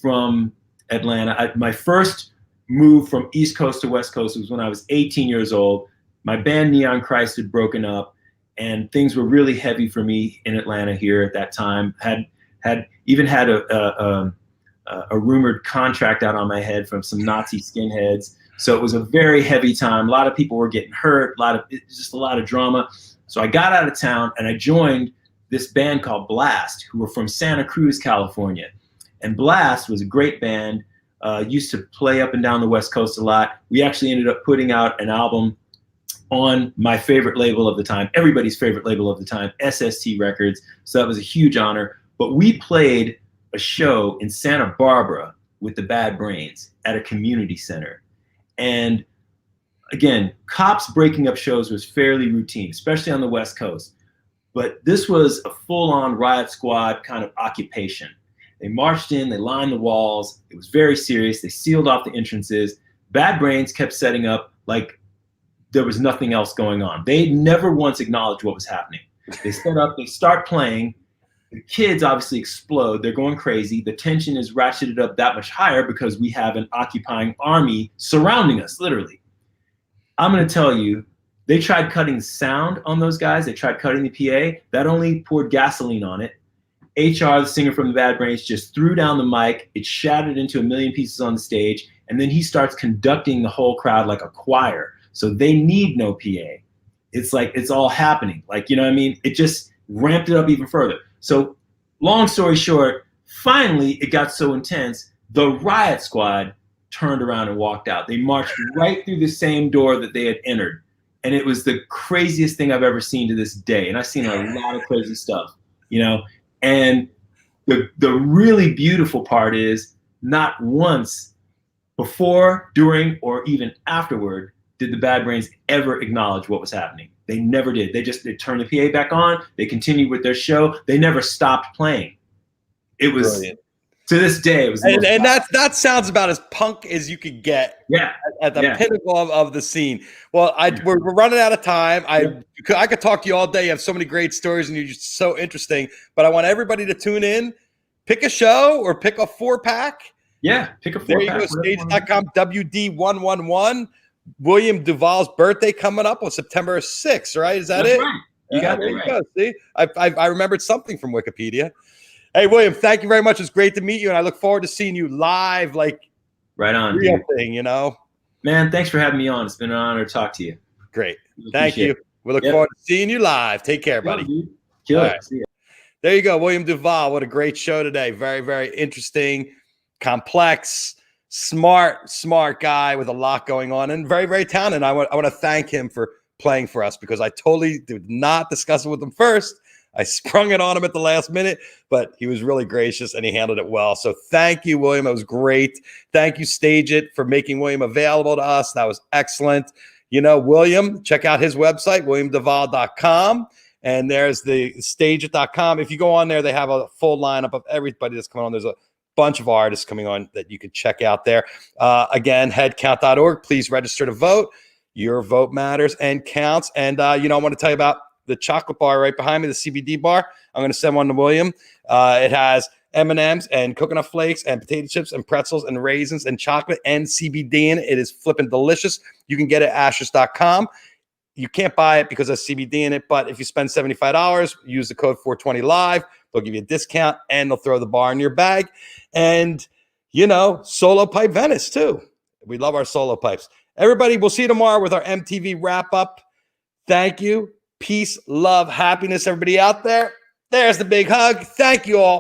from Atlanta. My first move from East Coast to West Coast was when I was 18 years old. My band Neon Christ had broken up, and things were really heavy for me in Atlanta here at that time. Had even had a rumored contract out on my head from some Nazi skinheads. So it was a very heavy time. A lot of people were getting hurt, just a lot of drama. So I got out of town and I joined this band called Blast, who were from Santa Cruz, California. And Blast was a great band, used to play up and down the West Coast a lot. We actually ended up putting out an album on my favorite label of the time, everybody's favorite label of the time, SST Records. So that was a huge honor. But we played a show in Santa Barbara with the Bad Brains at a community center. And again, cops breaking up shows was fairly routine, especially on the West Coast. But this was a full-on riot squad kind of occupation. They marched in, they lined the walls. It was very serious. They sealed off the entrances. Bad Brains kept setting up like there was nothing else going on. They never once acknowledged what was happening. They set up, they start playing. The kids obviously explode. They're going crazy. The tension is ratcheted up that much higher because we have an occupying army surrounding us, literally. I'm going to tell you, they tried cutting sound on those guys. They tried cutting the PA. That only poured gasoline on it. HR, the singer from the Bad Brains, just threw down the mic. It shattered into a million pieces on the stage. And then he starts conducting the whole crowd like a choir. So they need no PA. It's like it's all happening. Like, you know what I mean? It just ramped it up even further. So long story short, finally it got so intense, the riot squad turned around and walked out. They marched right through the same door that they had entered. And it was the craziest thing I've ever seen to this day. And I've seen a lot of crazy stuff, And the really beautiful part is not once before, during, or even afterward did the Bad Brains ever acknowledge what was happening. They never did. They turned the PA back on. They continued with their show. They never stopped playing. It was brilliant. To this day. It was, and that sounds about as punk as you could get. Yeah, at the pinnacle of the scene. Well, we're running out of time. I could talk to you all day. You have so many great stories, and you're just so interesting. But I want everybody to tune in. Pick a show or pick a 4-pack. Yeah, pick a 4-pack. There you go. StageIt.com WD111. William DuVall's birthday coming up on September 6th, right? Is that That's it? Right. You got there it you right. go. See, I remembered something from Wikipedia. Hey, William, thank you very much. It's great to meet you, and I look forward to seeing you live, like right on, real thing, Man, thanks for having me on. It's been an honor to talk to you. Great. Thank you. We look forward to seeing you live. Take care, buddy. Kill it. Right. See ya. There you go, William DuVall. What a great show today. Very, very interesting, complex, smart guy with a lot going on, and very, very talented. I want to thank him for playing for us because I totally did not discuss it with him first. I sprung it on him at the last minute, but he was really gracious and he handled it well. So thank you, William. It was great. Thank you, StageIt, for making William available to us. That was excellent. William, check out his website, williamduvall.com. And there's the StageIt.com. If you go on there, they have a full lineup of everybody that's coming on. There's a bunch of artists coming on that you can check out there. Again, headcount.org. Please register to vote. Your vote matters and counts. And, I want to tell you about the chocolate bar right behind me, the CBD bar. I'm going to send one to William. It has M&Ms and coconut flakes and potato chips and pretzels and raisins and chocolate and CBD in it. It is flipping delicious. You can get it at ashes.com. You can't buy it because there's CBD in it, but if you spend $75, use the code 420live. They'll give you a discount and they'll throw the bar in your bag. And, you know, Solo Pipe Venice too. We love our solo pipes. Everybody, we'll see you tomorrow with our MTV wrap up. Thank you. Peace, love, happiness, everybody out there. There's the big hug. Thank you all.